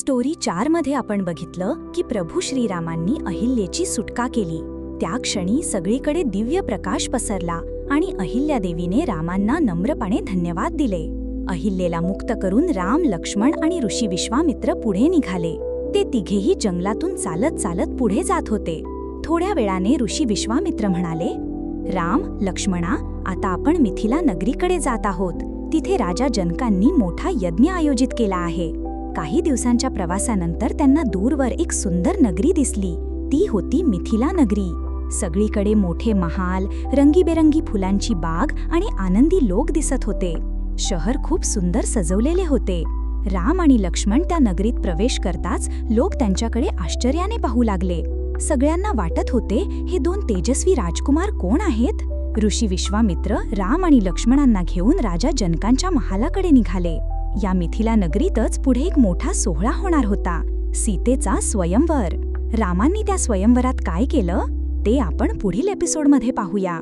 Story 4 मध्ये आपण बघितलं की प्रभू श्रीरामांनी अहिल्याची सुटका केली. त्या क्षणी सगळीकडे दिव्य प्रकाश पसरला आणि अहिल्यादेवीने रामांना नम्रपणे धन्यवाद दिले. अहिल्येला मुक्त करून राम, लक्ष्मण आणि ऋषी विश्वामित्र पुढे निघाले. ते तिघेही जंगलातून चालत चालत पुढे जात होते. थोड्या वेळाने ऋषी विश्वामित्र म्हणाले, राम, लक्ष्मणा, आता आपण मिथिला नगरीकडे जात आहोत. तिथे राजा जनकांनी मोठा यज्ञ आयोजित केला आहे. काही दिवसांच्या प्रवासानंतर त्यांना दूरवर एक सुंदर नगरी दिसली. ती होती मिथिला नगरी. सगळीकडे मोठे महाल, रंगीबेरंगी फुलांची बाग आणि आनंदी लोक दिसत होते. शहर खूप सुंदर सजवलेले होते. राम आणि लक्ष्मण त्या नगरीत प्रवेश करताच लोक त्यांच्याकडे आश्चर्याने पाहू लागले. सगळ्यांना वाटत होते, हे दोन तेजस्वी राजकुमार कोण आहेत? ऋषी विश्वामित्र राम आणि लक्ष्मणांना घेऊन राजा जनकांच्या महालाकडे निघाले. या मिथिला नगरीतच पुढे एक मोठा सोहळा होणार होता, सीतेचा स्वयंवर. रामांनी त्या स्वयंवरात काय केलं ते आपण पुढील एपिसोडमध्ये पाहूया.